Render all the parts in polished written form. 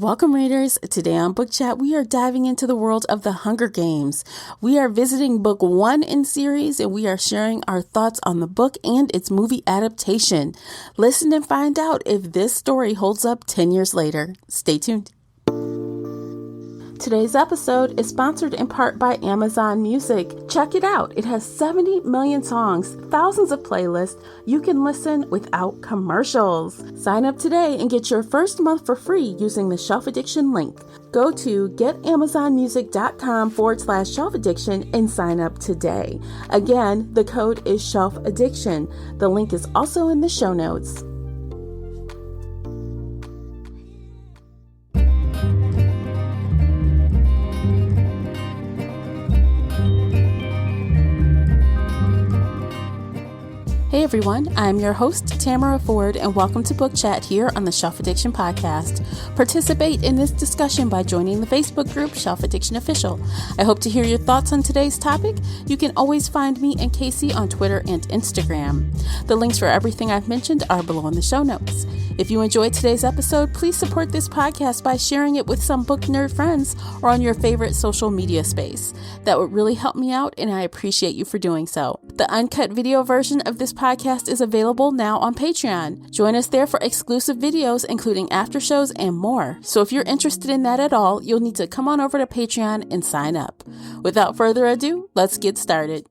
Welcome, readers. Today on Book Chat, we are diving into the world of the Hunger Games. We are visiting book 1 in series, and we are sharing our thoughts on the book and its movie adaptation. Listen and find out if this story holds up 10 years later. Stay tuned. Today's episode is sponsored in part by Amazon Music. Check it out. It has 70 million songs, thousands of playlists. You can listen without commercials. Sign up today and get your first month for free using the Shelf Addiction link. Go to getamazonmusic.com/Shelf Addiction and sign up today. Again, the code is Shelf Addiction. The link is also in the show notes. Hey everyone, I'm your host, Tamara Ford, and welcome to Book Chat here on the Shelf Addiction Podcast. Participate in this discussion by joining the Facebook group Shelf Addiction Official. I hope to hear your thoughts on today's topic. You can always find me and Casey on Twitter and Instagram. The links for everything I've mentioned are below in the show notes. If you enjoyed today's episode, please support this podcast by sharing it with some book nerd friends or on your favorite social media space. That would really help me out, and I appreciate you for doing so. The uncut video version of this podcast is available now on Patreon. Join us there for exclusive videos, including after shows and more. So if you're interested in that at all, you'll need to come on over to Patreon and sign up. Without further ado, let's get started.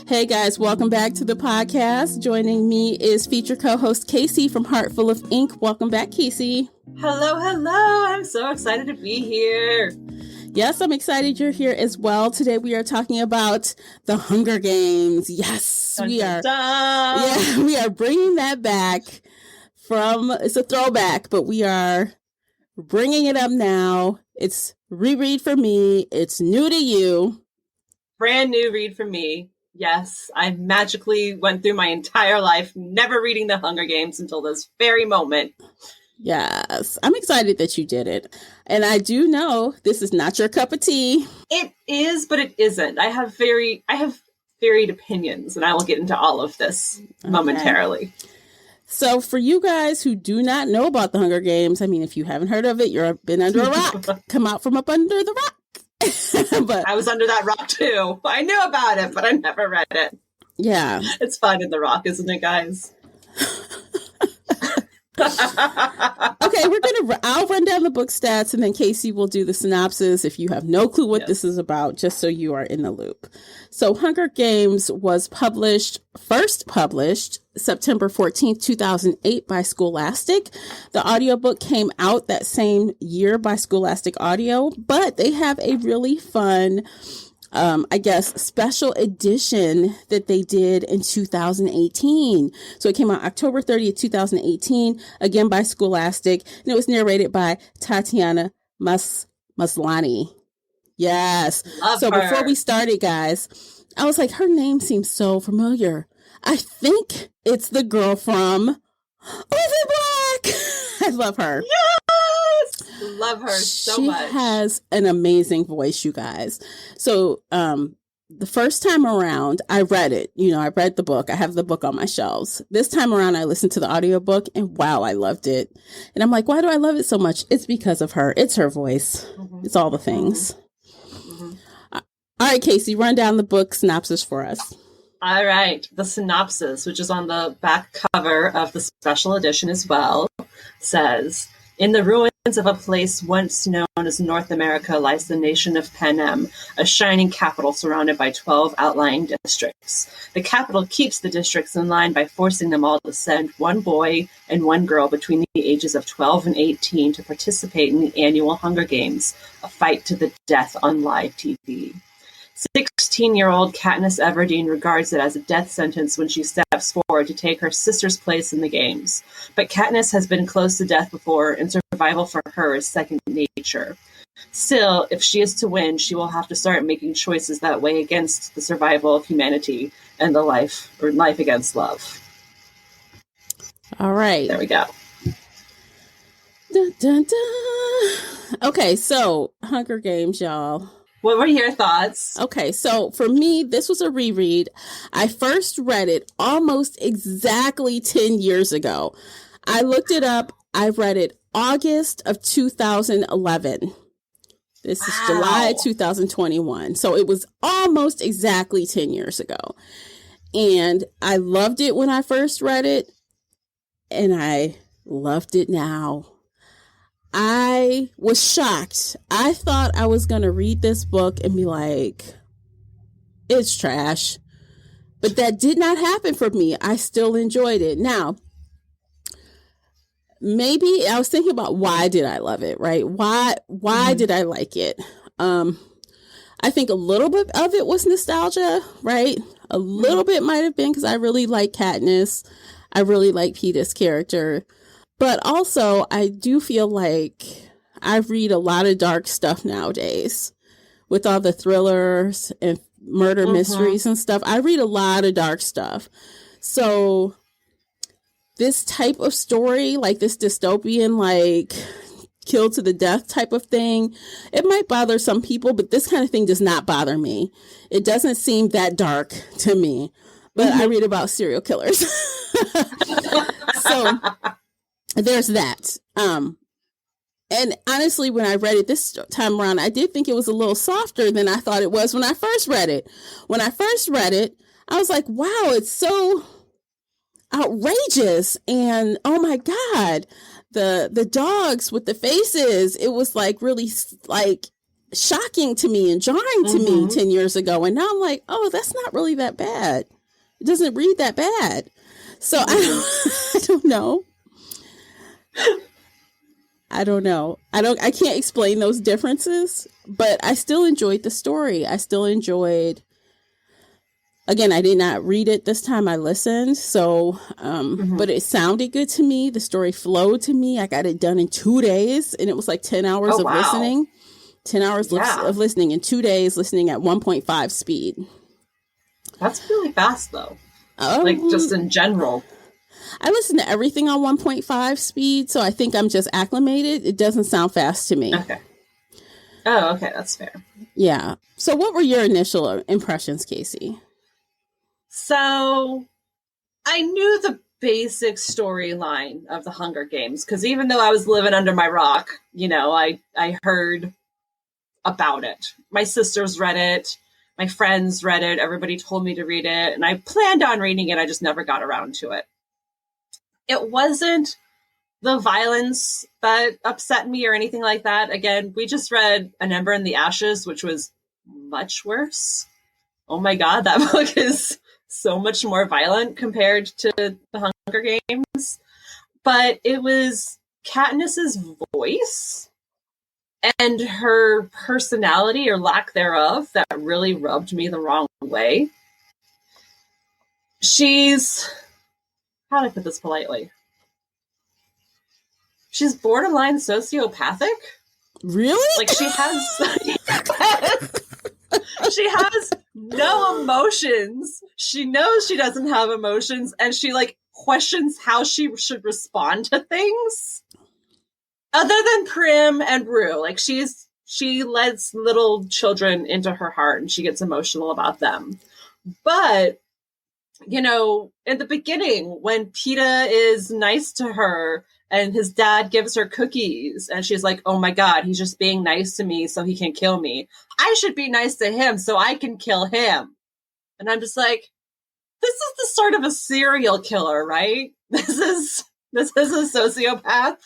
Hey guys, welcome back to the podcast. Joining me is feature co-host Casey from Heartful of Ink. Welcome back, Casey. Hello. I'm so excited to be here. Yes, I'm excited you're here as well. Today we are talking about the Hunger Games. Yes, dun, we are. dun. Yeah, we are bringing that back it's a throwback, but we are bringing it up now. It's reread for me. It's new to you. Brand new read for me. Yes, I magically went through my entire life never reading the Hunger Games until this very moment. Yes, I'm excited that you did it. And I do know this is not your cup of tea. It is, but it isn't. I have varied opinions, and I will get into all of this momentarily. So for you guys who do not know about the Hunger Games, I mean, if you haven't heard of it, you've been under a rock. Come out from up under the rock. But I was under that rock too. I knew about it, but I never read it. Yeah. It's fun in the rock, isn't it, guys? Okay, I'll run down the book stats and then Casey will do the synopsis if you have no clue what this is about, just so you are in the loop. So Hunger Games was first published September 14th, 2008 by Scholastic. The audiobook came out that same year by Scholastic Audio, but they have a really fun special edition that they did in 2018. So it came out October 30th, 2018, again by Scholastic, and it was narrated by Tatiana Maslany. Yes. Love so her. Before we started, guys, I was like, her name seems so familiar. I think it's the girl from Orphan Black. I love her. Yes! Love her so much. She has an amazing voice, you guys. So the first time around, I read it. I read the book. I have the book on my shelves. This time around, I listened to the audiobook, and wow, I loved it. And I'm like, why do I love it so much? It's because of her. It's her voice. Mm-hmm. It's all the things. Mm-hmm. All right, Casey, run down the book synopsis for us. All right. The synopsis, which is on the back cover of the special edition as well, says, in the ruins of a place once known as North America lies the nation of Panem, a shining capital surrounded by 12 outlying districts. The capital keeps the districts in line by forcing them all to send one boy and one girl between the ages of 12 and 18 to participate in the annual Hunger Games, a fight to the death on live TV. 16-year-old Katniss Everdeen regards it as a death sentence when she steps forward to take her sister's place in the games. But Katniss has been close to death before, and survival for her is second nature. Still, if she is to win, she will have to start making choices that weigh against the survival of humanity and the life against love. All right. There we go. Dun, dun, dun. Okay, so Hunger Games, y'all. What were your thoughts? Okay, so for me, this was a reread. I first read it almost exactly 10 years ago. I looked it up. I read it August of 2011. This is July 2021. So it was almost exactly 10 years ago. And I loved it when I first read it. And I loved it now. I was shocked. I thought I was going to read this book and be like, it's trash. But that did not happen for me. I still enjoyed it. Now, maybe I was thinking about why did I love it, right? Why did I like it? I think a little bit of it was nostalgia, right? A little bit might have been because I really like Katniss. I really like Peeta's character. But also, I do feel like I read a lot of dark stuff nowadays with all the thrillers and murder mysteries and stuff. I read a lot of dark stuff. So this type of story, like this dystopian, like killed to the death type of thing, it might bother some people, but this kind of thing does not bother me. It doesn't seem that dark to me, but I read about serial killers. So there's that. And honestly, when I read it this time around, I did think it was a little softer than I thought it was when I first read it. When I first read it, I was like, wow, it's so outrageous. And oh my God, the dogs with the faces, it was like really like shocking to me and jarring to me 10 years ago. And now I'm like, oh, that's not really that bad. It doesn't read that bad. So I don't know. I can't explain those differences, but I still enjoyed the story. I still enjoyed, again, I did not read it this time I listened. So, but it sounded good to me. The story flowed to me. I got it done in 2 days and it was like 10 hours of listening, 10 hours of listening in 2 days, listening at 1.5 speed. That's really fast though. Like just in general. I listen to everything on 1.5 speed, so I think I'm just acclimated. It doesn't sound fast to me. Okay. Oh, okay. That's fair. Yeah. So what were your initial impressions, Casey? So I knew the basic storyline of the Hunger Games, because even though I was living under my rock, I heard about it. My sisters read it. My friends read it. Everybody told me to read it. And I planned on reading it. I just never got around to it. It wasn't the violence that upset me or anything like that. Again, we just read An Ember in the Ashes, which was much worse. Oh my God, that book is so much more violent compared to the Hunger Games. But it was Katniss's voice and her personality or lack thereof that really rubbed me the wrong way. How do I put this politely? She's borderline sociopathic. Really? Like she has no emotions. She knows she doesn't have emotions, and she like questions how she should respond to things. Other than Prim and Rue, like she lets little children into her heart, and she gets emotional about them. But in the beginning, when Peeta is nice to her and his dad gives her cookies and she's like, oh my God, he's just being nice to me so he can kill me. I should be nice to him so I can kill him. And I'm just like, this is the start of a serial killer, right? This is a sociopath.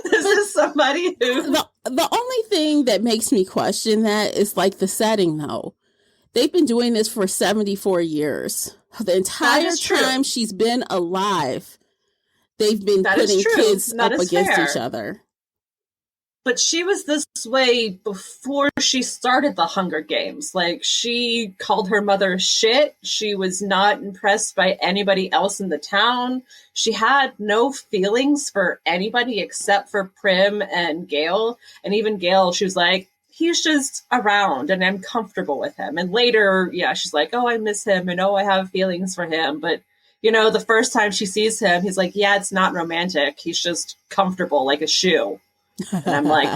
This is somebody who... The only thing that makes me question that is like the setting though. They've been doing this for 74 years. The entire time she's been alive, they've been putting kids up against each other. But she was this way before she started the Hunger Games. Like, she called her mother shit. She was not impressed by anybody else in the town. She had no feelings for anybody except for Prim and Gale. And even Gale, she was like, he's just around and I'm comfortable with him. And later, she's like, oh, I miss him and oh, I have feelings for him. But, the first time she sees him, he's like, yeah, it's not romantic. He's just comfortable like a shoe. And I'm like,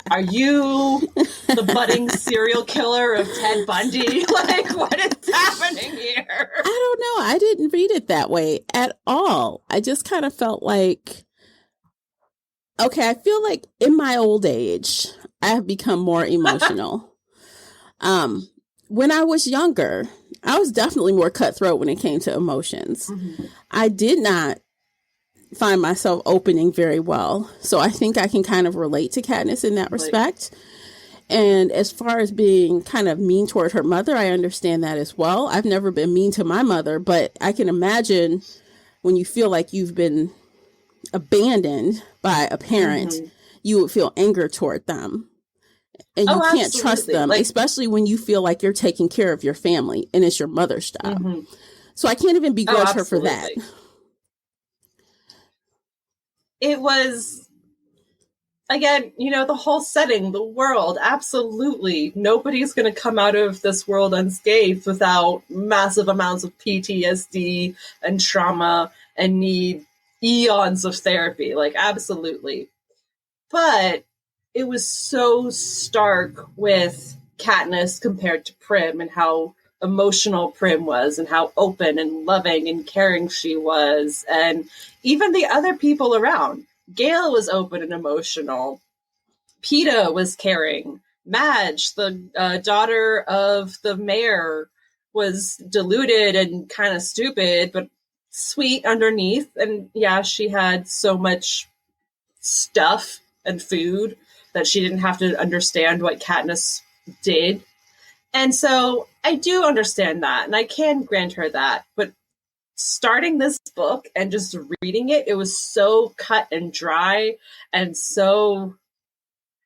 are you the budding serial killer of Ted Bundy? Like, what is happening here? I don't know. I didn't read it that way at all. I just kind of felt like, okay, I feel like in my old age, I have become more emotional. When I was younger, I was definitely more cutthroat when it came to emotions. Mm-hmm. I did not find myself opening very well. So I think I can kind of relate to Katniss in that respect. And as far as being kind of mean toward her mother, I understand that as well. I've never been mean to my mother, but I can imagine when you feel like you've been abandoned by a parent, mm-hmm. you would feel anger toward them. And you can't trust them, like, especially when you feel like you're taking care of your family and it's your mother's job. Mm-hmm. So I can't even begrudge her for that. It was, again, you know, the whole setting, the world, absolutely. Nobody's going to come out of this world unscathed without massive amounts of PTSD and trauma and need eons of therapy. Like, absolutely. But it was so stark with Katniss compared to Prim and how emotional Prim was and how open and loving and caring she was. And even the other people around. Gale was open and emotional. Peeta was caring. Madge, the daughter of the mayor, was deluded and kind of stupid, but sweet underneath. And yeah, she had so much stuff and food that she didn't have to understand what Katniss did. And so I do understand that, and I can grant her that. But starting this book and just reading it, it was so cut and dry and so,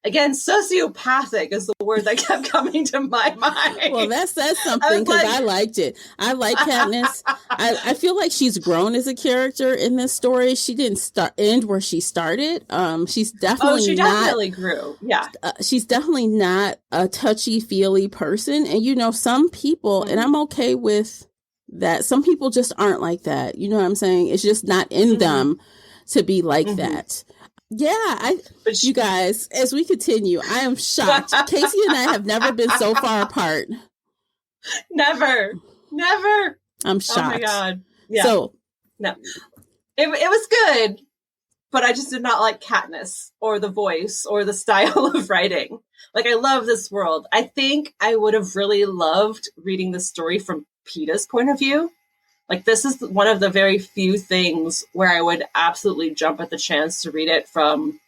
again, sociopathic is the word that kept coming to my mind. Well, that says something because I liked it. I like Katniss. I feel like she's grown as a character in this story. She didn't end where she started. She's definitely she definitely grew. Yeah. She's definitely not a touchy-feely person. And, you know, some people, mm-hmm. and I'm okay with that. Some people just aren't like that. You know what I'm saying? It's just not in mm-hmm. them to be like mm-hmm. that. Yeah, you guys, as we continue, I am shocked. Casey and I have never been so far apart. Never. I'm shocked. Oh my God. Yeah. So, no, it was good, but I just did not like Katniss or the voice or the style of writing. Like, I love this world. I think I would have really loved reading the story from Peeta's point of view. Like, this is one of the very few things where I would absolutely jump at the chance to read it from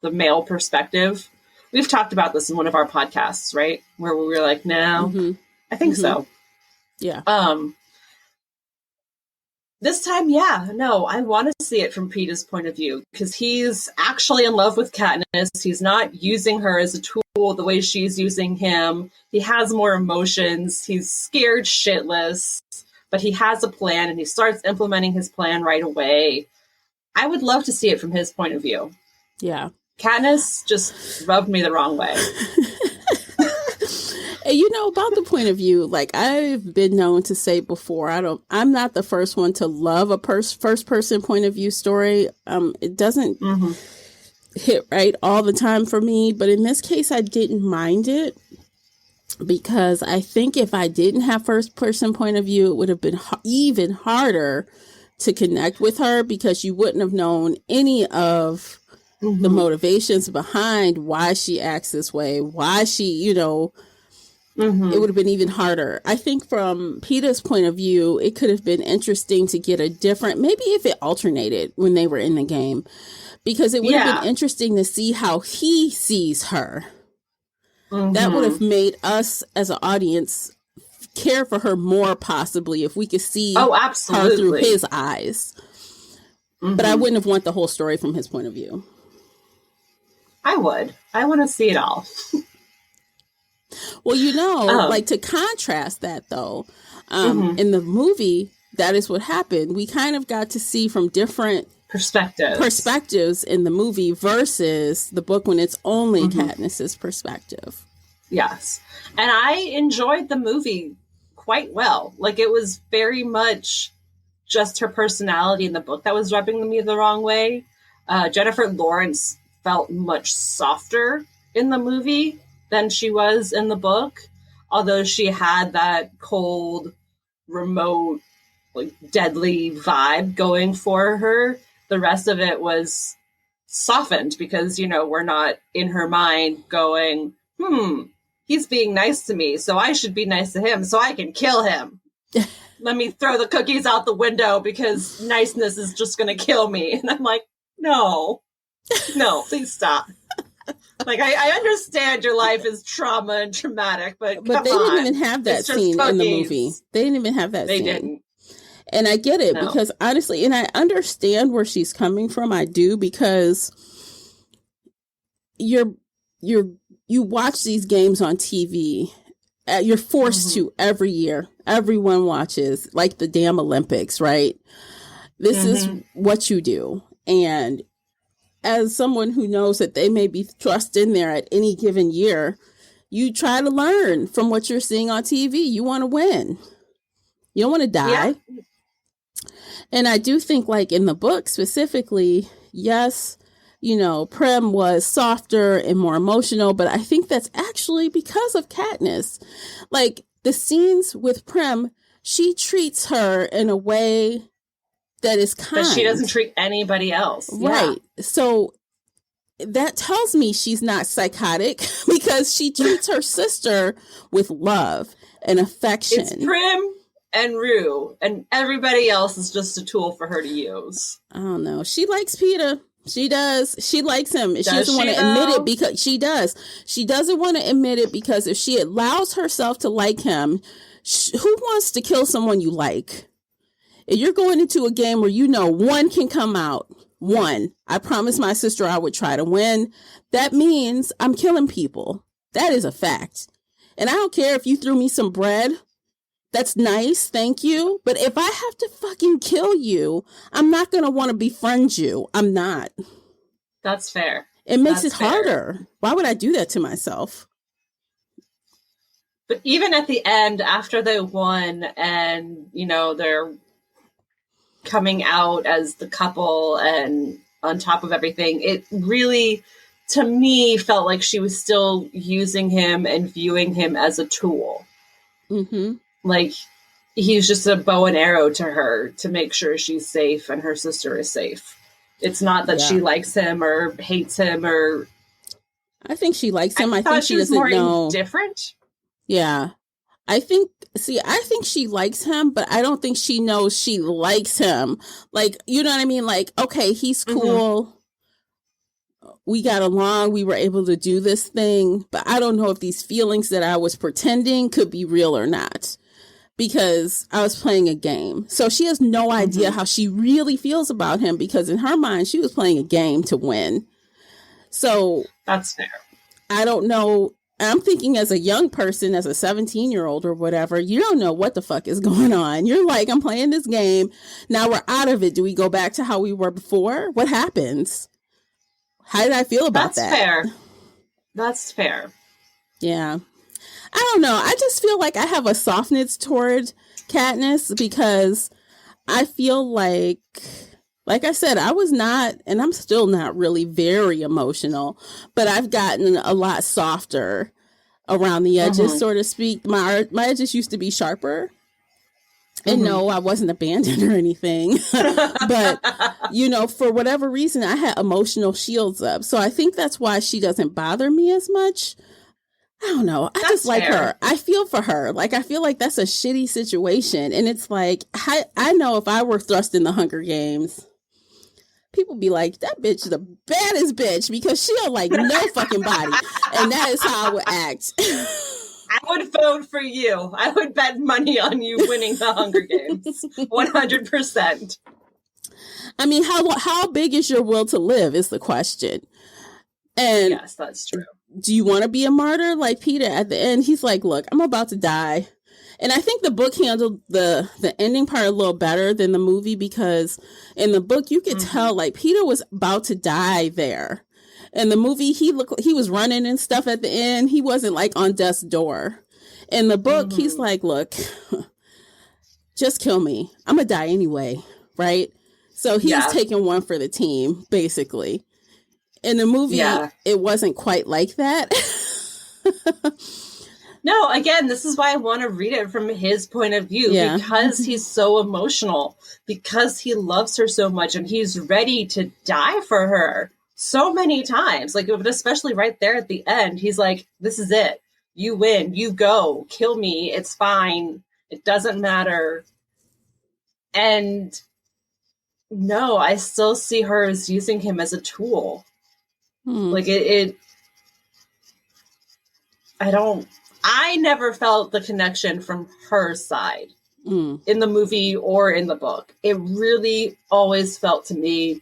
the male perspective. We've talked about this in one of our podcasts, right? Where we were like, no, mm-hmm. I think mm-hmm. so. Yeah. This time, yeah, no, I want to see it from Peeta's point of view because he's actually in love with Katniss. He's not using her as a tool the way she's using him. He has more emotions. He's scared shitless. But he has a plan and he starts implementing his plan right away. I would love to see it from his point of view. Yeah. Katniss just rubbed me the wrong way. You know, about the point of view, like I've been known to say before, I'm not the first one to love a first person point of view story. It doesn't mm-hmm. hit right all the time for me, but in this case, I didn't mind it. Because I think if I didn't have first person point of view, it would have been even harder to connect with her because you wouldn't have known any of mm-hmm. the motivations behind why she acts this way, why she, you know, mm-hmm. it would have been even harder. I think from Peeta's point of view, it could have been interesting to get a different, maybe if it alternated when they were in the game, because it would have been interesting to see how he sees her. Mm-hmm. That would have made us as an audience care for her more, possibly, if we could see her through his eyes. Mm-hmm. But I wouldn't have want the whole story from his point of view. I would. I want to see it all. Well, you know, like to contrast that, though, mm-hmm. in the movie, that is what happened. We kind of got to see from different perspectives in the movie versus the book when it's only mm-hmm. Katniss's perspective. Yes. And I enjoyed the movie quite well. Like, it was very much just her personality in the book that was rubbing me the wrong way. Jennifer Lawrence felt much softer in the movie than she was in the book. Although she had that cold, remote, like deadly vibe going for her, the rest of it was softened because, you know, we're not in her mind going, he's being nice to me, so I should be nice to him so I can kill him. Let me throw the cookies out the window because niceness is just going to kill me. And I'm like, no, please stop. Like, I understand your life is trauma and traumatic, but they didn't even have that scene in the movie. They didn't even have that scene. They didn't. And I get it because honestly, and I understand where she's coming from. I do, because you watch these games on TV. You're forced to every year. Everyone watches, like the damn Olympics, right? This is what you do. And as someone who knows that they may be thrust in there at any given year, you try to learn from what you're seeing on TV. You want to win. You don't want to die. Yeah. And I do think, like in the book specifically, yes, you know, Prim was softer and more emotional, but I think that's actually because of Katniss. Like the scenes with Prim, she treats her in a way that is kind. But she doesn't treat anybody else. Right. Yeah. So that tells me she's not psychotic because she treats her sister with love and affection. It's Prim and Rue, and everybody else is just a tool for her to use. I don't know. She likes Peter. She does. She likes him. She doesn't want to admit it because she does. She doesn't want to admit it because if she allows herself to like him, who wants to kill someone you like? If you're going into a game where you know one can come out, I promised my sister I would try to win. That means I'm killing people. That is a fact. And I don't care if you threw me some bread. That's nice, thank you. But if I have to fucking kill you, I'm not going to want to befriend you. I'm not. That's fair. It makes it harder. Why would I do that to myself? But even at the end, after they won and, you know, they're coming out as the couple and on top of everything, it really, to me, felt like she was still using him and viewing him as a tool. Mm-hmm. Like, he's just a bow and arrow to her to make sure she's safe and her sister is safe. It's not that she likes him or hates him or... I think she likes him. I think she doesn't more know. Indifferent? Yeah. I think she likes him, but I don't think she knows she likes him. Like, you know what I mean? Like, okay, he's cool. Mm-hmm. We got along. We were able to do this thing, but I don't know if these feelings that I was pretending could be real or not. Because I was playing a game. So she has no idea how she really feels about him because in her mind, she was playing a game to win. So that's fair. I don't know. I'm thinking as a young person, as a 17-year-old or whatever, you don't know what the fuck is going on. You're like, I'm playing this game. Now we're out of it. Do we go back to how we were before? What happens? How did I feel about that? That's fair. Yeah. I don't know. I just feel like I have a softness toward Katniss because I feel like I said, I was not, and I'm still not really very emotional, but I've gotten a lot softer around the edges, so to speak. My edges used to be sharper. And no, I wasn't abandoned or anything. But, you know, for whatever reason, I had emotional shields up. So I think that's why she doesn't bother me as much. I don't know. I just like her. I feel for her. Like, I feel like that's a shitty situation. And it's like, I know if I were thrust in the Hunger Games, people be like, that bitch is the baddest bitch because she don't like no fucking body. And that is how I would act. I would vote for you. I would bet money on you winning the Hunger Games. 100%. I mean, how big is your will to live is the question. And yes, that's true. Do you want to be a martyr? Like Peter at the end, he's like, look, I'm about to die. And I think the book handled the ending part a little better than the movie because in the book, you could tell like Peter was about to die there. In the movie, he was running and stuff at the end. He wasn't like on death's door. In the book, he's like, look, just kill me. I'm going to die anyway. Right. So he's taking one for the team, basically. In the movie, it wasn't quite like that. No, again, this is why I want to read it from his point of view, because he's so emotional, because he loves her so much, and he's ready to die for her so many times. Like, but especially right there at the end, he's like, this is it. You win. You go. Kill me. It's fine. It doesn't matter. And no, I still see her as using him as a tool. Like, I never felt the connection from her side in the movie or in the book. It really always felt to me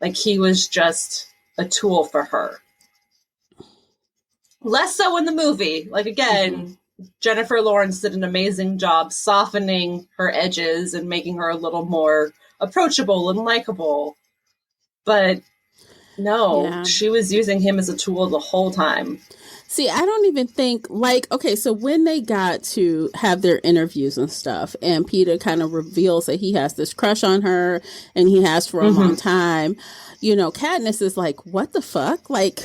like he was just a tool for her. Less so in the movie. Like, again, Jennifer Lawrence did an amazing job softening her edges and making her a little more approachable and likable. But no, she was using him as a tool the whole time. See, I don't even think, like, okay, so when they got to have their interviews and stuff, and Peter kind of reveals that he has this crush on her, and he has for a long time, you know, Katniss is like, what the fuck? Like,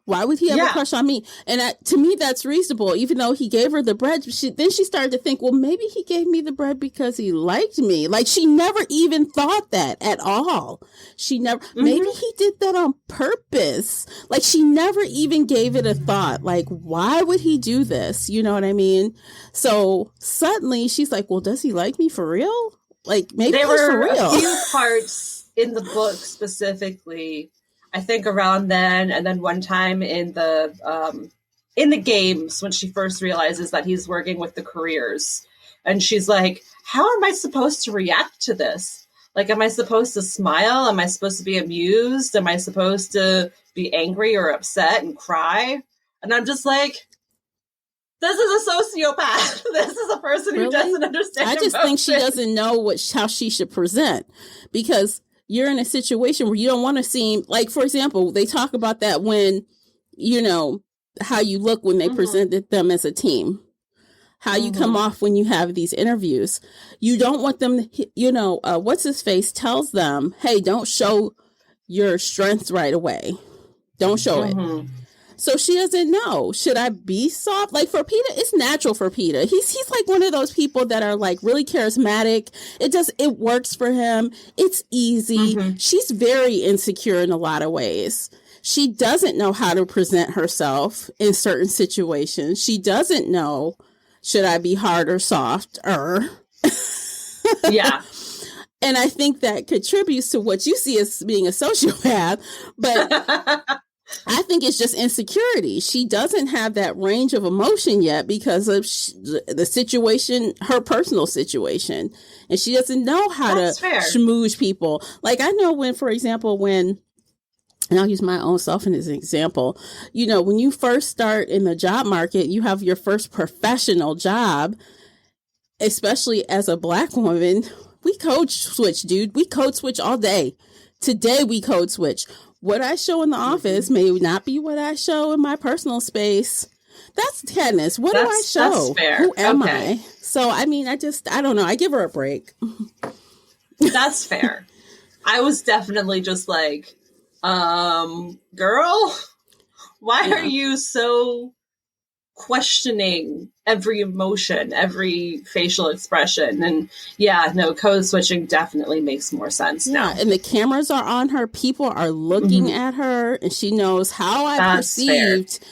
why would he have a crush on me? And to me, that's reasonable, even though he gave her the bread. Then she started to think, well, maybe he gave me the bread because he liked me. Like, she never even thought that at all. She never, maybe he did that on purpose. Like, she never even gave it a thought. Like, why would he do this? You know what I mean? So suddenly she's like, well, does he like me for real? Like, maybe there he's were for real. a few parts in the book specifically, I think around then, and then one time in the games when she first realizes that he's working with the careers, and she's like, how am I supposed to react to this? Like, am I supposed to smile? Am I supposed to be amused? Am I supposed to be angry or upset and cry? And I'm just like, this is a sociopath. This is a person who doesn't understand I just think she doesn't know how she should present, because you're in a situation where you don't want to seem like, for example, they talk about that when, you know, how you look when they presented them as a team, how you come off when you have these interviews. You don't want them, you know, what's his face tells them, hey, don't show your strengths right away. Don't show it. So she doesn't know. Should I be soft? Like, for Peter, it's natural for Peter. He's like one of those people that are like really charismatic. It works for him. It's easy. She's very insecure in a lot of ways. She doesn't know how to present herself in certain situations. She doesn't know, should I be hard or soft? Yeah. And I think that contributes to what you see as being a sociopath. But I think it's just insecurity. She doesn't have that range of emotion yet because of the situation, her personal situation. And she doesn't know how to schmooze people. Like, I know when, for example, and I'll use my own self as an example, you know, when you first start in the job market, you have your first professional job, especially as a Black woman. We code switch, dude. We code switch all day. Today we code switch. What I show in the office may not be what I show in my personal space. That's Katniss. What do I show? That's fair. Who am I? So, I mean, I don't know. I give her a break. That's fair. I was definitely just like, girl, why are you so questioning every emotion, every facial expression? And code switching definitely makes more sense now. And the cameras are on her. People are looking at her, and she knows how I perceived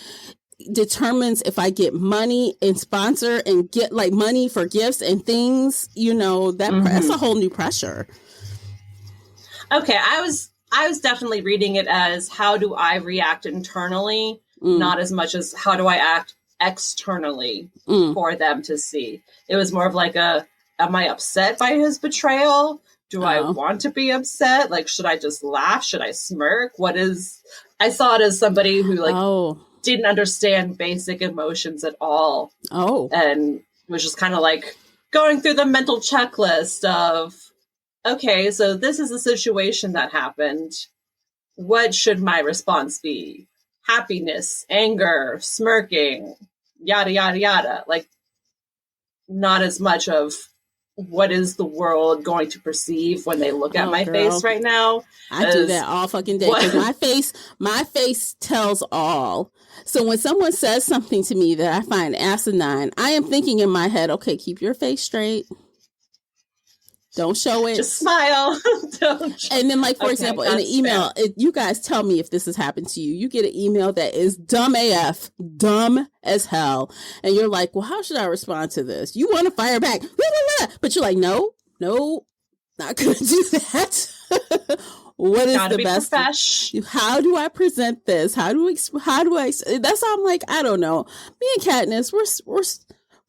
determines if I get money and sponsor and get like money for gifts and things, you know, that's a whole new pressure. Okay. I was definitely reading it as, how do I react internally? Not as much as how do I act externally for them to see. It was more of like am I upset by his betrayal? Do I want to be upset? Like, should I just laugh? Should I smirk? I saw it as somebody who didn't understand basic emotions at all. And was just kind of like going through the mental checklist of, okay, so this is a situation that happened. What should my response be? Happiness, anger, smirking, yada, yada, yada. Like, not as much of what is the world going to perceive when they look at my girl. face right now? I do that all fucking day because my face tells all. So when someone says something to me that I find asinine, I am thinking in my head, okay, keep your face straight. Don't show it. Just smile. Don't show. And then, like, for example, in an email, you guys tell me if this has happened to you. You get an email that is dumb AF, dumb as hell. And you're like, well, how should I respond to this? You want to fire back. But you're like, no, not going to do that. What is the best? How do I present this? How do I? That's how I'm like, I don't know. Me and Katniss,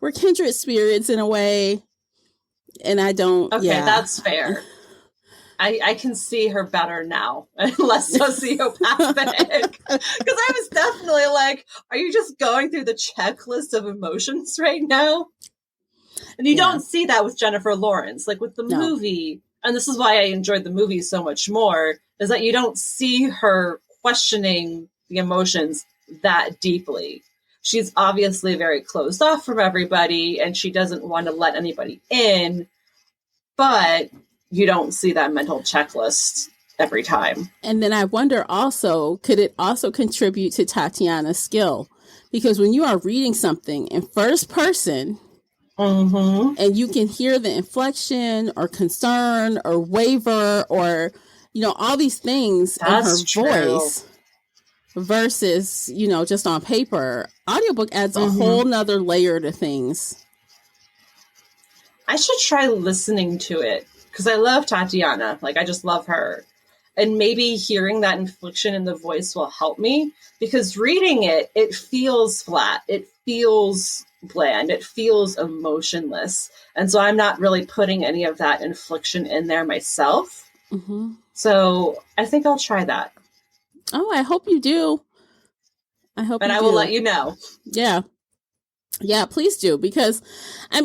we're kindred spirits in a way. And I don't. Okay, yeah. That's fair. I can see her better now, less sociopathic. Because I was definitely like, are you just going through the checklist of emotions right now? And you don't see that with Jennifer Lawrence. Like with the movie, and this is why I enjoyed the movie so much more, is that you don't see her questioning the emotions that deeply. She's obviously very closed off from everybody, and she doesn't want to let anybody in, but you don't see that mental checklist every time. And then I wonder also, could it also contribute to Tatiana's skill? Because when you are reading something in first person, and you can hear the inflection or concern or waver or, all these things in her voice versus, just on paper, audiobook adds a whole nother layer to things. I should try listening to it because I love Tatiana. Like, I just love her. And maybe hearing that inflection in the voice will help me, because reading it, it feels flat. It feels bland. It feels emotionless. And so I'm not really putting any of that inflection in there myself. So I think I'll try that. Oh, I hope you do. I will let you know. Yeah. Yeah, please do. Because, I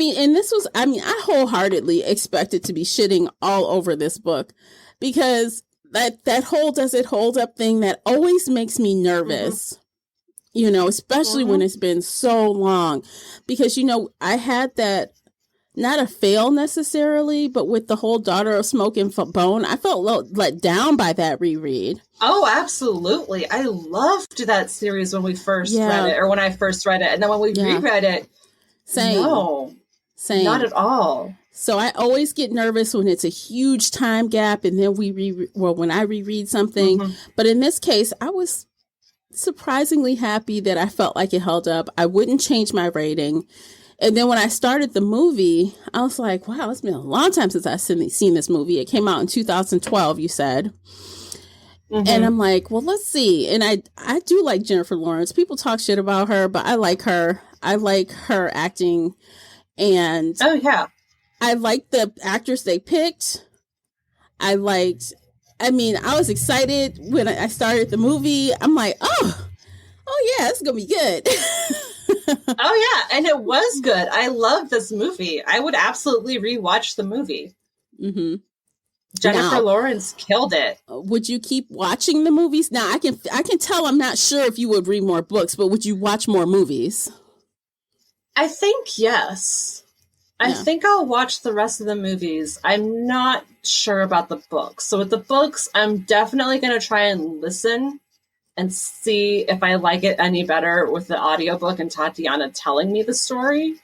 wholeheartedly expected to be shitting all over this book, because that whole does it hold up thing that always makes me nervous, especially when it's been so long, because, I had that, not a fail necessarily, but with the whole Daughter of Smoke and Bone, I felt let down by that reread. Oh, absolutely. I loved that series when we first read it, or when I first read it. And then when we reread it, Same. Not at all. So I always get nervous when it's a huge time gap, and then when I reread something. But in this case, I was surprisingly happy that I felt like it held up. I wouldn't change my rating. And then when I started the movie, I was like, wow, it's been a long time since I've seen this movie. It came out in 2012, you said. And I'm like, well, let's see. And I do like Jennifer Lawrence. People talk shit about her, but I like her. I like her acting. And I like the actors they picked. I was excited when I started the movie. I'm like, oh yeah, it's going to be good. Oh, yeah. And it was good. I love this movie. I would absolutely rewatch the movie. Jennifer Lawrence killed it. Would you keep watching the movies? Now, I can tell I'm not sure if you would read more books, but would you watch more movies? I think yes. I think I'll watch the rest of the movies. I'm not sure about the books. So with the books, I'm definitely going to try and listen and see if I like it any better with the audiobook and Tatiana telling me the story.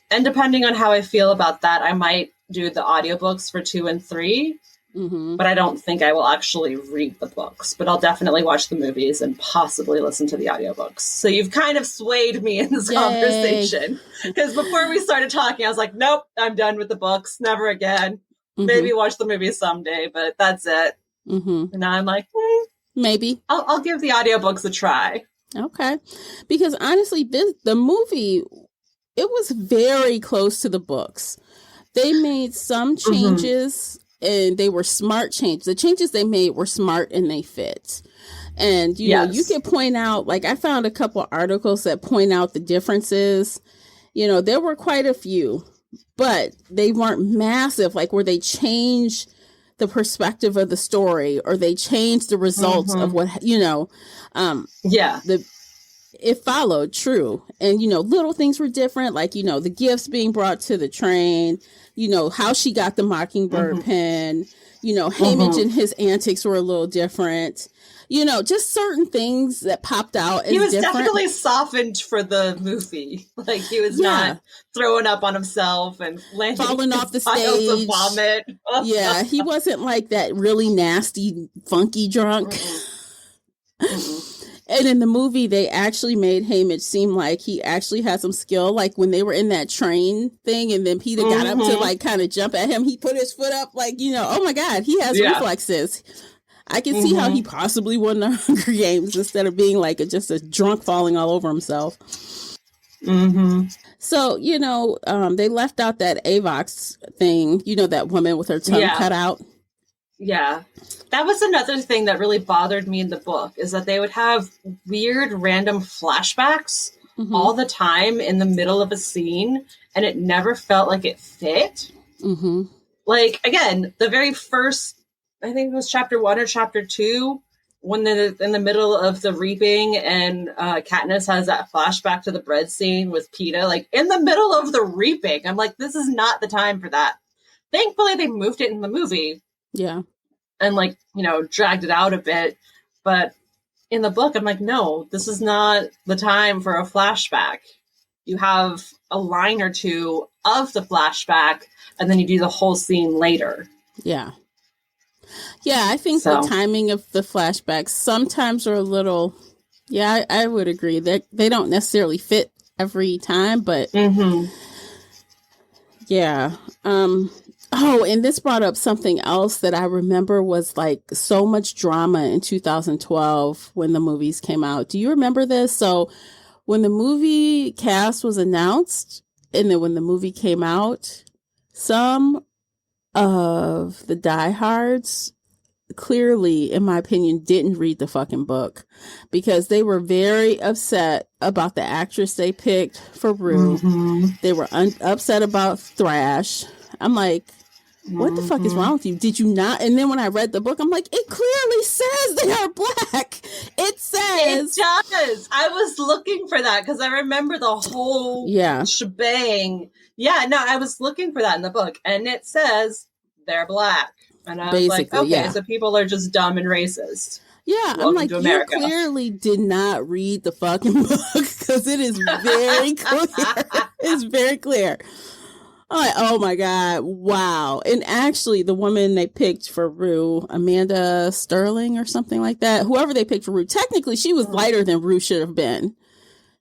And depending on how I feel about that, I might do the audiobooks for 2 and 3. But I don't think I will actually read the books. But I'll definitely watch the movies and possibly listen to the audiobooks. So you've kind of swayed me in this conversation. Because before we started talking, I was like, nope, I'm done with the books. Never again. Maybe watch the movies someday, but that's it. And now I'm like, maybe. I'll give the audiobooks a try. Okay. Because honestly, the movie, it was very close to the books. They made some changes, and they were smart changes. The changes they made were smart and they fit. And, you know, you can point out, like, I found a couple articles that point out the differences. You know, there were quite a few, but they weren't massive, like where they change the perspective of the story or they change the results of what, you know, it followed, true. And, little things were different, like, the gifts being brought to the train, how she got the mockingbird pen, Haymitch and his antics were a little different, just certain things that popped out as he was different. Definitely softened for the movie. Like, he was not throwing up on himself and falling off the piles stage. Of vomit. Yeah, he wasn't like that really nasty, funky drunk. And in the movie, they actually made Haymitch seem like he actually had some skill. Like when they were in that train thing and then Peter got up to like kind of jump at him, he put his foot up like, oh my God, he has reflexes. I can see how he possibly won the Hunger Games instead of being like just a drunk falling all over himself. So, they left out that Avox thing, that woman with her tongue cut out. Yeah. That was another thing that really bothered me in the book, is that they would have weird random flashbacks all the time in the middle of a scene, and it never felt like it fit. Like, again, the very first, I think it was chapter 1 or chapter 2, when they're in the middle of the reaping and Katniss has that flashback to the bread scene with PETA, like in the middle of the reaping. I'm like, this is not the time for that. Thankfully, they moved it in the movie. Yeah. And like, dragged it out a bit. But in the book, I'm like, no, this is not the time for a flashback. You have a line or two of the flashback, and then you do the whole scene later. Yeah. Yeah, I think the timing of the flashbacks sometimes are a little, I would agree that they don't necessarily fit every time, but yeah. Oh, and this brought up something else that I remember was like so much drama in 2012 when the movies came out. Do you remember this? So when the movie cast was announced and then when the movie came out, some of the diehards clearly, in my opinion, didn't read the fucking book because they were very upset about the actress they picked for Rue. They were upset about Thrash. I'm like, what the fuck is wrong with you? Did you not? And then when I read the book, I'm like, it clearly says they are black. It says. It does. I was looking for that because I remember the whole shebang. Yeah, no, I was looking for that in the book. And it says they're black. And I was like, okay, so people are just dumb and racist. Yeah, I'm like, you clearly did not read the fucking book because it is very clear. It's very clear. I'm like, oh my God, wow. And actually, the woman they picked for Rue, Amanda Sterling or something like that, whoever they picked for Rue, technically she was lighter than Rue should have been.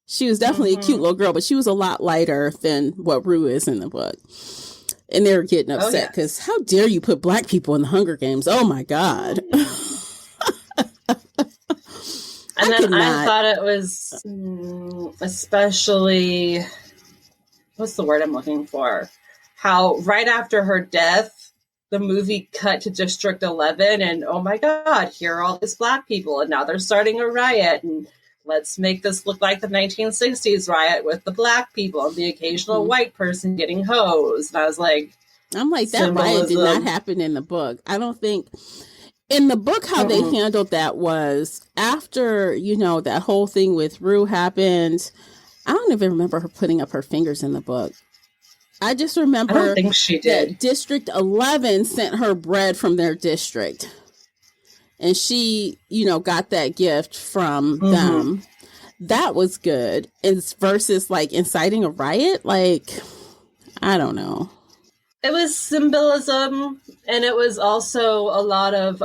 She was definitely a cute little girl, but she was a lot lighter than what Rue is in the book. And they were getting upset because how dare you put black people in the Hunger Games? Oh my God. And then I thought it was especially, what's the word I'm looking for? How right after her death, the movie cut to District 11 and oh my God, here are all these black people and now they're starting a riot and let's make this look like the 1960s riot with the black people and the occasional white person getting hosed. And I was like, I'm like, that riot did not happen in the book. I don't think in the book how they handled that was after, that whole thing with Rue happened. I don't even remember her putting up her fingers in the book. I just remember I don't think she did. That District 11 sent her bread from their district. And she, got that gift from them. That was good. It's versus like inciting a riot. Like, I don't know. It was symbolism. And it was also a lot of,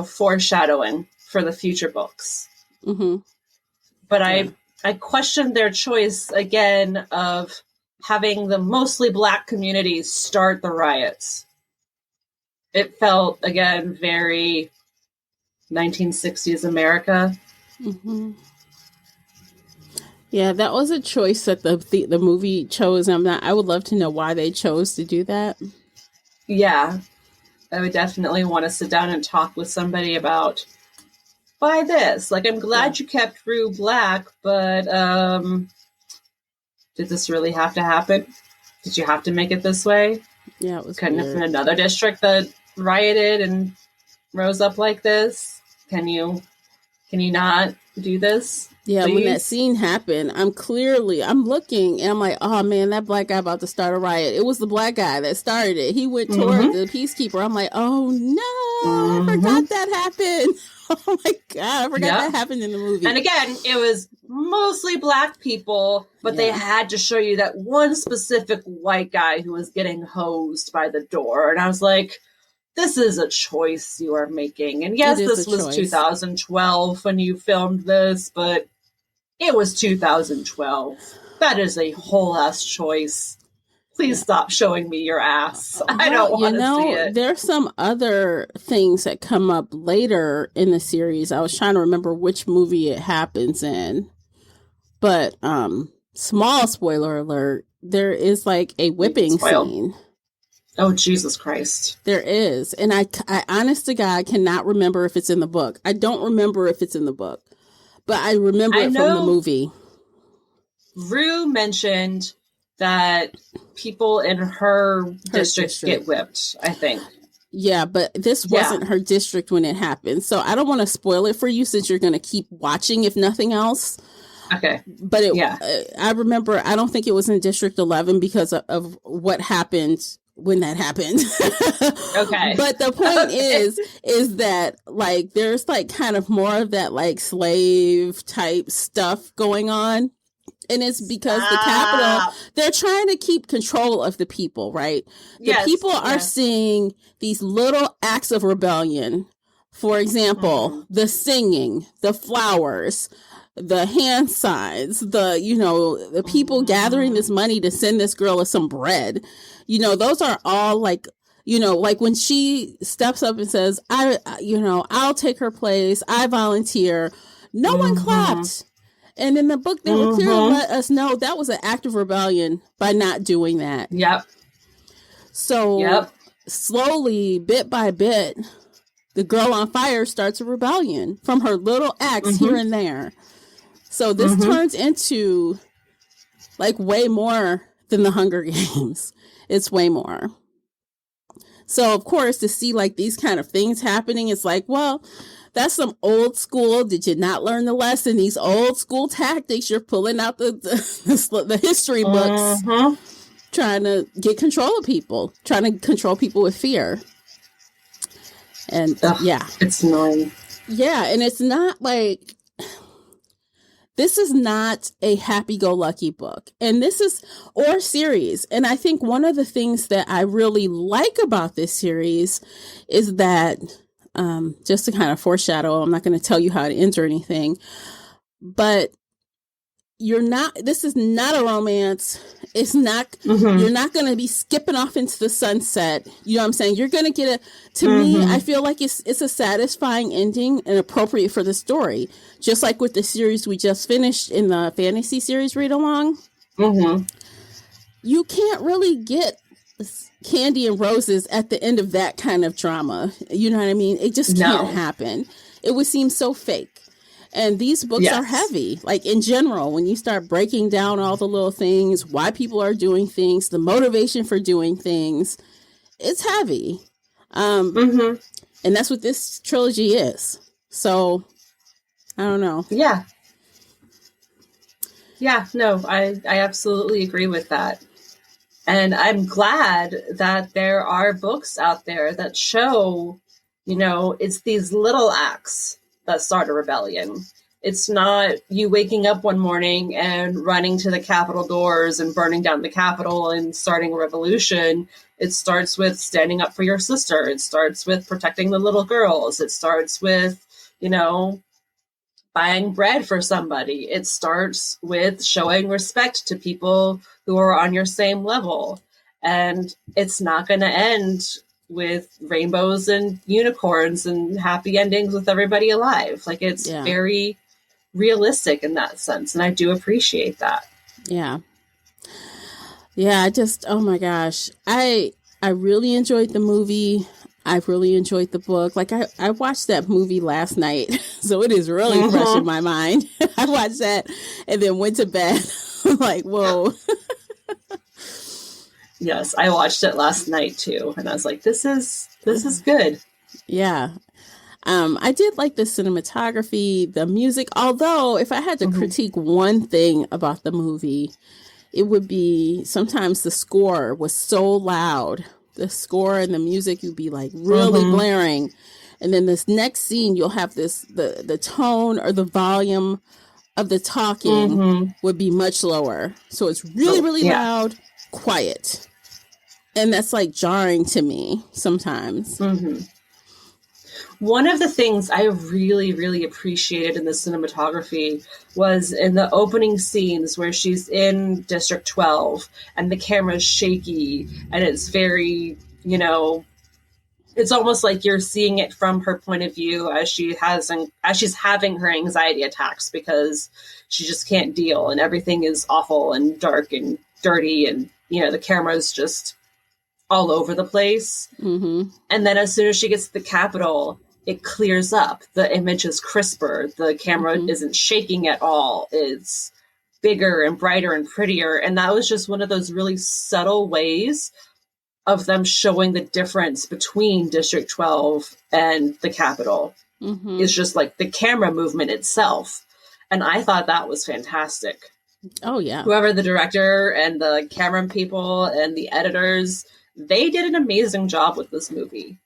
foreshadowing for the future books. But I questioned their choice again of having the mostly black community start the riots. It felt, again, very 1960s America. Yeah, that was a choice that the movie chose. I would love to know why they chose to do that. Yeah, I would definitely want to sit down and talk with somebody about why this. Like, I'm glad you kept Rue black, but did this really have to happen? Did you have to make it this way? Yeah, it was Couldn't weird. have been another district that rioted and rose up like this? Can you Can you not do this? Yeah, please? when that scene happened, I'm looking and I'm like, oh man, that black guy about to start a riot. It was the black guy that started it. He went toward the peacekeeper. I'm like, oh no, I forgot that happened. Oh my God, I forgot that happened in the movie. And again, it was mostly black people, but they had to show you that one specific white guy who was getting hosed by the door. And I was like, this is a choice you are making. And yes, this was 2012 when you filmed this, but it was 2012. That is a whole ass choice. Please stop showing me your ass. I don't want to see it. There's some other things that come up later in the series. I was trying to remember which movie it happens in. But small spoiler alert, there is like a whipping scene. Oh, Jesus Christ. There is. And I honest to God, cannot remember if it's in the book. I don't remember if it's in the book. But I remember it from the movie. Rue mentioned that people in her district get whipped, I think. Yeah, but this wasn't her district when it happened. So I don't want to spoil it for you since you're going to keep watching, if nothing else. Okay. But I remember, I don't think it was in District 11 because of what happened when that happened. Okay. But the point is that like, there's like kind of more of that like slave type stuff going on. And it's because the Capitol, they're trying to keep control of the people, right? The people are seeing these little acts of rebellion. For example, the singing, the flowers, the hand signs, the people gathering this money to send this girl some bread. Those are all like, like when she steps up and says, I'll take her place. I volunteer. No one clapped. And in the book, they were clear to let us know that was an act of rebellion by not doing that. Yep. So slowly, bit by bit, the girl on fire starts a rebellion from her little acts here and there. So this turns into like way more than the Hunger Games. It's way more. So, of course, to see like these kind of things happening, it's like, well, that's some old school. Did you not learn the lesson? These old school tactics. You're pulling out the history books, trying to get control of people, trying to control people with fear. And it's annoying. Yeah, and it's not like, this is not a happy-go-lucky book, and or series. And I think one of the things that I really like about this series is that, just to kind of foreshadow, I'm not going to tell you how it ends or anything, but this is not a romance. It's not, you're not going to be skipping off into the sunset. You know what I'm saying? You're going to get to me, I feel like it's a satisfying ending and appropriate for the story. Just like with the series we just finished in the fantasy series read along. You can't really get candy and roses at the end of that kind of drama. You know what I mean? It just can't happen. It would seem so fake. And these books are heavy, like in general, when you start breaking down all the little things, why people are doing things, the motivation for doing things, it's heavy. And that's what this trilogy is. So, I don't know. Yeah. Yeah, no, I absolutely agree with that. And I'm glad that there are books out there that show, it's these little acts that start a rebellion. It's not you waking up one morning and running to the Capitol doors and burning down the Capitol and starting a revolution. It starts with standing up for your sister. It starts with protecting the little girls. It starts with, buying bread for somebody. It starts with showing respect to people who are on your same level. And it's not going to end with rainbows and unicorns and happy endings with everybody alive. Like it's very realistic in that sense. And I do appreciate that. Yeah. Yeah. Oh my gosh. I really enjoyed the movie. I really enjoyed the book. Like I watched that movie last night. So it is really fresh in my mind. I watched that and then went to bed. Like, whoa. Yes, I watched it last night too, and I was like, "This is good." Yeah, I did like the cinematography, the music, although if I had to critique one thing about the movie, it would be sometimes the score was so loud. The score and the music would be like really blaring. And then this next scene, you'll have the tone or the volume of the talking would be much lower. So it's really, really loud, quiet. And that's like jarring to me sometimes. One of the things I really, really appreciated in the cinematography was in the opening scenes where she's in District 12 and the camera's shaky and it's very, it's almost like you're seeing it from her point of view as she's having her anxiety attacks because she just can't deal and everything is awful and dark and dirty and, the camera's just all over the place. And then as soon as she gets to the Capitol, it clears up. The image is crisper. The camera isn't shaking at all. It's bigger and brighter and prettier. And that was just one of those really subtle ways of them showing the difference between District 12 and the Capitol. It's just like the camera movement itself. And I thought that was fantastic. Oh, yeah. Whoever the director and the camera people and the editors, they did an amazing job with this movie.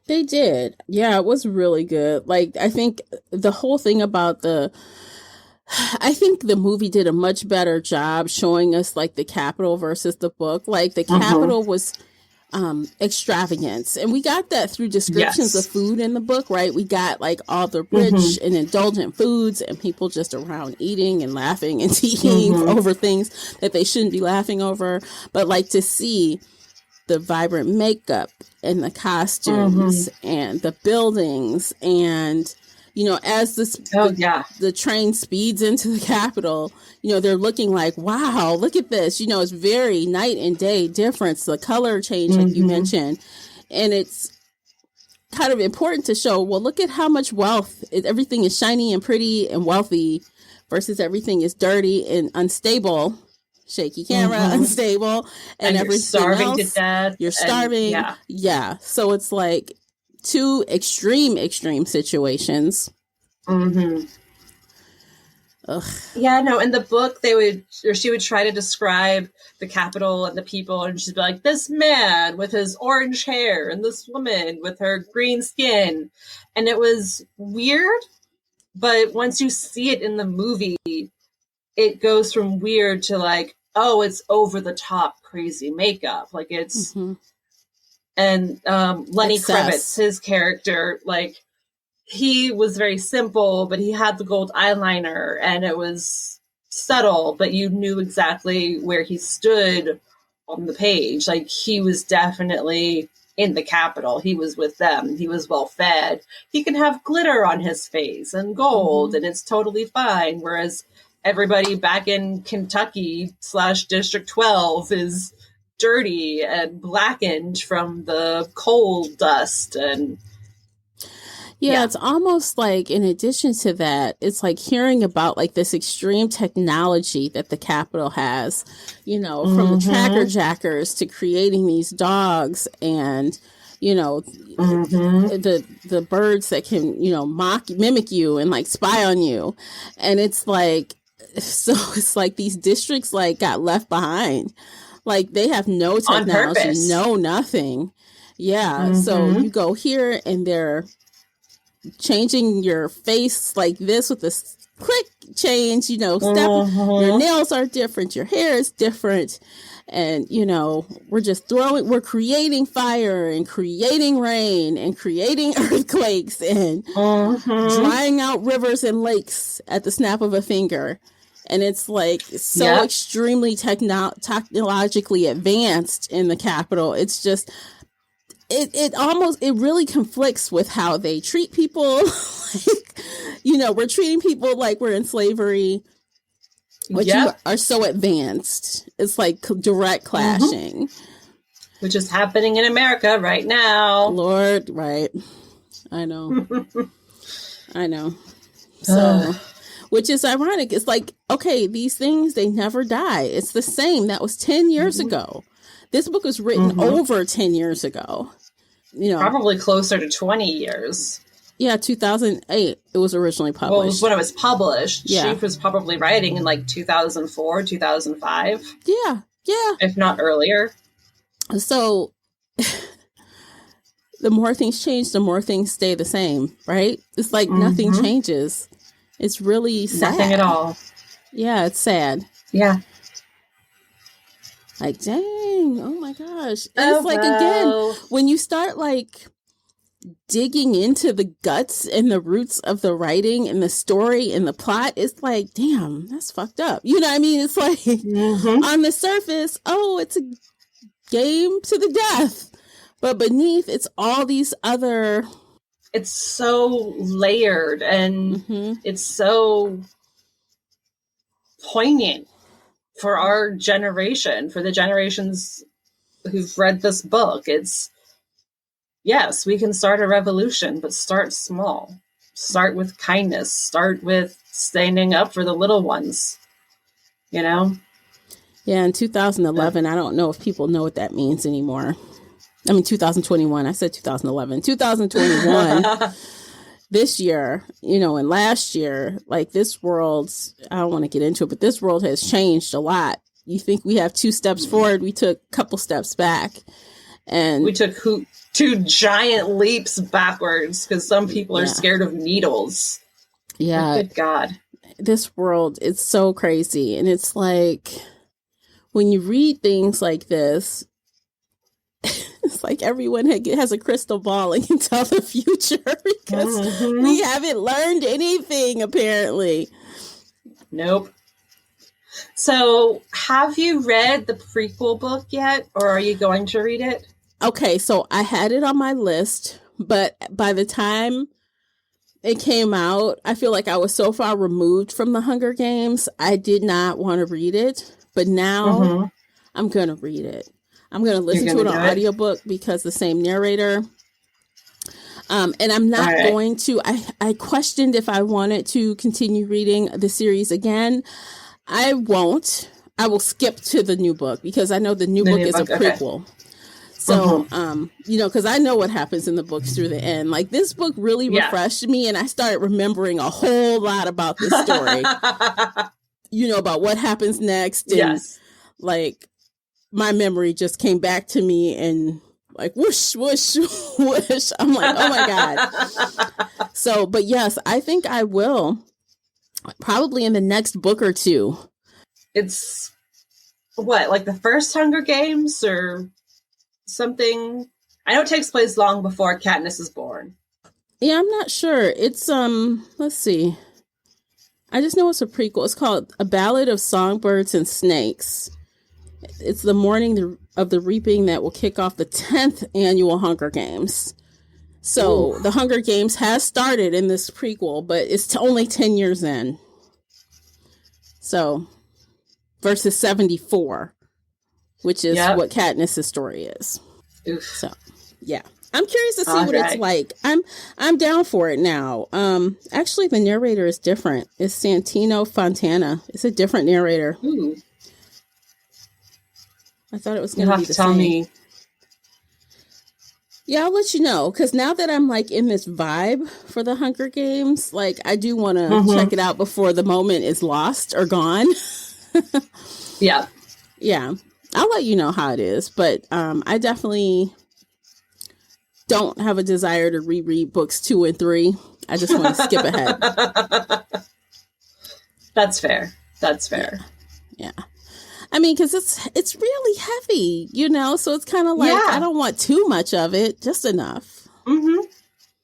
They did. Yeah, it was really good. Like, I think the whole thing about I think the movie did a much better job showing us like the Capitol versus the book. Like the Capitol was extravagance. And we got that through descriptions of food in the book, right? We got like all the rich and indulgent foods and people just around eating and laughing and teeing over things that they shouldn't be laughing over. But like to see the vibrant makeup and the costumes and the buildings and, as the train speeds into the Capitol, they're looking like, wow, look at this. It's very night and day difference, the color change, like you mentioned. And it's kind of important to show, well, look at how much wealth, everything is shiny and pretty and wealthy versus everything is dirty and unstable. Shaky camera, unstable, and everything you're starving else, to death. You're starving. Yeah. So it's like two extreme situations. Yeah, no, in the book she would try to describe the Capitol and the people and she'd be like, this man with his orange hair and this woman with her green skin. And it was weird, but once you see it in the movie, it goes from weird to like, oh, it's over the top crazy makeup. Like it's, and Lenny Kravitz, his character, like he was very simple, but he had the gold eyeliner and it was subtle, but you knew exactly where he stood on the page. Like he was definitely in the Capitol. He was with them. He was well fed. He can have glitter on his face and gold and it's totally fine. Whereas everybody back in Kentucky / District 12 is dirty and blackened from the coal dust. And it's almost like in addition to that, it's like hearing about like this extreme technology that the Capitol has, from the tracker jackers to creating these dogs and the birds that can mimic you and like spy on you. And it's like, so it's like these districts like got left behind. Like they have no technology, no nothing. Yeah. So you go here and they're changing your face like this with this click change, step. Your nails are different. Your hair is different. And, we're creating fire and creating rain and creating earthquakes and drying out rivers and lakes at the snap of a finger. And it's like so extremely technologically advanced in the Capitol. It's just, it really conflicts with how they treat people. We're treating people like we're in slavery, but you are so advanced. It's like direct clashing. Which is happening in America right now. Lord, right. I know. So... which is ironic. It's like, okay, these things, they never die. It's the same. That was 10 years ago. This book was written over 10 years ago. Probably closer to 20 years. Yeah, 2008 it was originally published. Well, it was when it was published. Yeah. She was probably writing in like 2004, 2005. Yeah. If not earlier. So the more things change, the more things stay the same, right? It's like nothing changes. It's really sad. Nothing at all. Yeah, it's sad. Yeah. Like, dang, oh my gosh. And it's like, again, when you start like digging into the guts and the roots of the writing and the story and the plot, it's like, damn, that's fucked up. You know what I mean? It's like on the surface, oh, it's a game to the death. But beneath, it's all these other... It's so layered and it's so poignant for our generation, for the generations who've read this book. It's, yes, we can start a revolution, but start small. Start with kindness. Start with standing up for the little ones, you know? Yeah, in 2011, I don't know if people know what that means anymore. I mean, 2021. I said 2011. 2021, this year, you know, and last year, like this world, I don't want to get into it, but this world has changed a lot. You think we have 2 steps forward, we took a couple steps back. And we took 2 giant leaps backwards because some people are scared of needles. Yeah. Good God. This world, it's so crazy. And it's like, when you read things like this, it's like everyone has a crystal ball and can tell the future because we haven't learned anything, apparently. Nope. So, have you read the prequel book yet, or are you going to read it? Okay, so I had it on my list, but by the time it came out, I feel like I was so far removed from the Hunger Games, I did not want to read it. But now I'm going to read it. I'm going to listen to it on audiobook because the same narrator. And I'm not going to, I questioned if I wanted to continue reading the series again. I won't. I will skip to the new book because I know the new book is a prequel. Okay. So, you know, because I know what happens in the books through the end. Like, this book really refreshed me, and I started remembering a whole lot about this story. You know, about what happens next. And, like, my memory just came back to me and like whoosh, whoosh, whoosh. I'm like, oh my God. So, but yes, I think I will probably in the next book or 2. It's what, like the first Hunger Games or something? I know it takes place long before Katniss is born. Yeah, I'm not sure. It's, let's see. I just know it's a prequel. It's called A Ballad of Songbirds and Snakes. It's the morning of the reaping that will kick off the 10th annual Hunger Games. So the Hunger Games has started in this prequel, but it's only 10 years in. So versus 74, which is what Katniss' story is. Oof. So, yeah. I'm curious to see what it's like. I'm down for it now. Actually, the narrator is different. It's Santino Fontana. It's a different narrator. Ooh. I thought it was going to be the same. Tell me. Yeah, I'll let you know. Because now that I'm like in this vibe for the Hunger Games, like I do want to check it out before the moment is lost or gone. Yeah. Yeah. I'll let you know how it is. But I definitely don't have a desire to reread books 2 and 3. I just want to skip ahead. That's fair. That's fair. Yeah. I mean, because it's really heavy, you know, so it's kind of like, I don't want too much of it, just enough.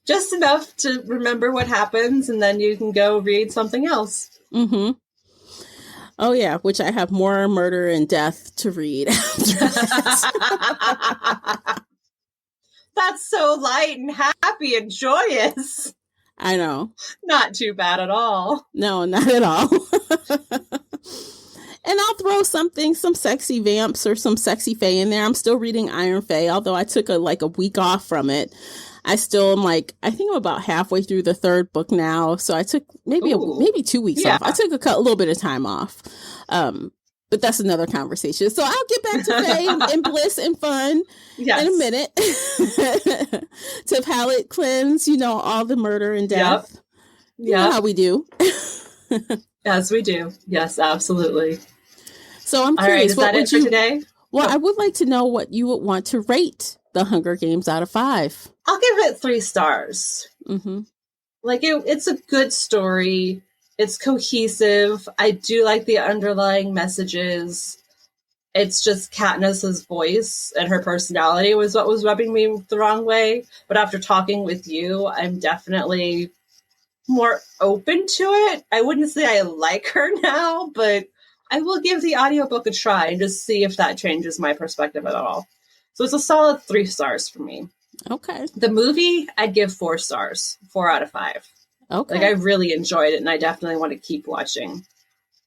Just enough to remember what happens, and then you can go read something else. Oh, yeah, which I have more murder and death to read after that. That's so light and happy and joyous. I know. Not too bad at all. No, not at all. And I'll throw some sexy vamps or some sexy fae in there. I'm still reading Iron Fae, although I took a week off from it. I still am I think I'm about halfway through the 3rd book now. So I took maybe 2 weeks off. I took a little bit of time off. But but that's another conversation. So I'll get back to Faye and bliss and fun in a minute. To palate cleanse, all the murder and death. Yep. You know how we do. Yes, we do. Yes, absolutely. So I'm curious. All right, is that it for today? Well, I would like to know what you would want to rate The Hunger Games out of 5. I'll give it 3 stars. Mm-hmm. Like, it's a good story. It's cohesive. I do like the underlying messages. It's just Katniss's voice and her personality was what was rubbing me the wrong way. But after talking with you, I'm definitely more open to it. I wouldn't say I like her now, but I will give the audiobook a try and just see if that changes my perspective at all. So it's a solid 3 stars for me. Okay. The movie, I'd give 4 stars, 4 out of 5. Okay. Like, I really enjoyed it, and I definitely want to keep watching.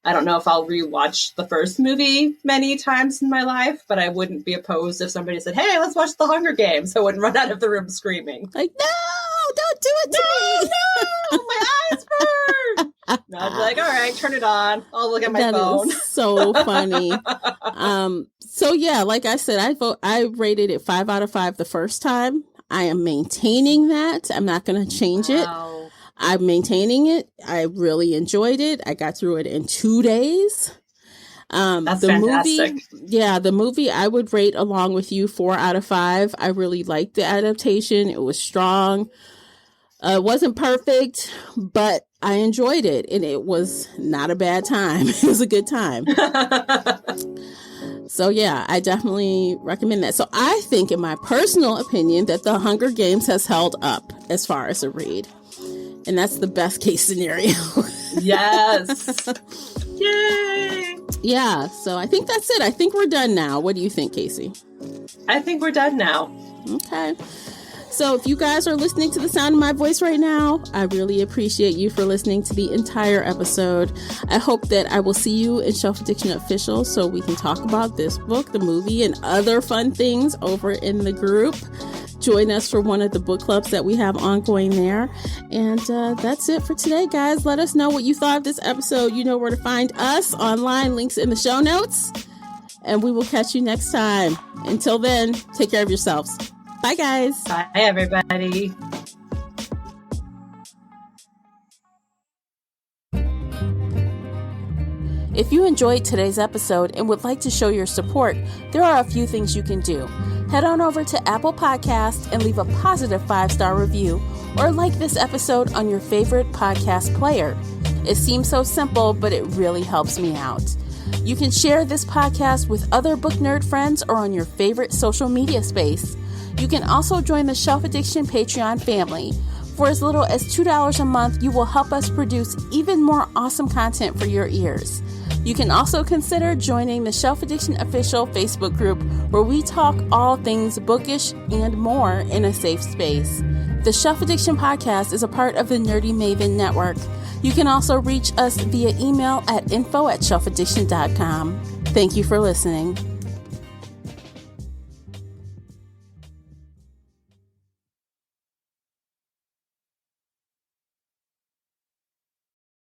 I don't know if I'll rewatch the first movie many times in my life, but I wouldn't be opposed if somebody said, "Hey, let's watch The Hunger Games." I wouldn't run out of the room screaming. Like, no, don't do it to me. No, my eyes burn. No, I'd be like, all right, turn it on. I'll look at my phone. Is so funny. So yeah, like I said, I rated it 5 out of 5 the first time. I am maintaining that. I'm not going to change it. I'm maintaining it. I really enjoyed it. I got through it in 2 days. That's the fantastic. The movie I would rate along with you 4 out of 5. I really liked the adaptation. It was strong. It wasn't perfect, but I enjoyed it, and it was not a bad time. It was a good time. So yeah, I definitely recommend that. So I think, in my personal opinion, that The Hunger Games has held up as far as a read. And that's the best case scenario. Yes. Yay. Yeah. So I think that's it. I think we're done now. What do you think, Casey? I think we're done now. Okay. So if you guys are listening to the sound of my voice right now, I really appreciate you for listening to the entire episode. I hope that I will see you in Shelf Addiction Official so we can talk about this book, the movie, and other fun things over in the group. Join us for one of the book clubs that we have ongoing there. And that's it for today, guys. Let us know what you thought of this episode. You know where to find us online, links in the show notes. And we will catch you next time. Until then, take care of yourselves. Bye, guys. Bye, everybody. If you enjoyed today's episode and would like to show your support, there are a few things you can do. Head on over to Apple Podcasts and leave a positive 5-star review, or like this episode on your favorite podcast player. It seems so simple, but it really helps me out. You can share this podcast with other book nerd friends or on your favorite social media space. You can also join the Shelf Addiction Patreon family. For as little as $2 a month, you will help us produce even more awesome content for your ears. You can also consider joining the Shelf Addiction Official Facebook group, where we talk all things bookish and more in a safe space. The Shelf Addiction Podcast is a part of the Nerdy Maven Network. You can also reach us via email at info@shelfaddiction.com. Thank you for listening.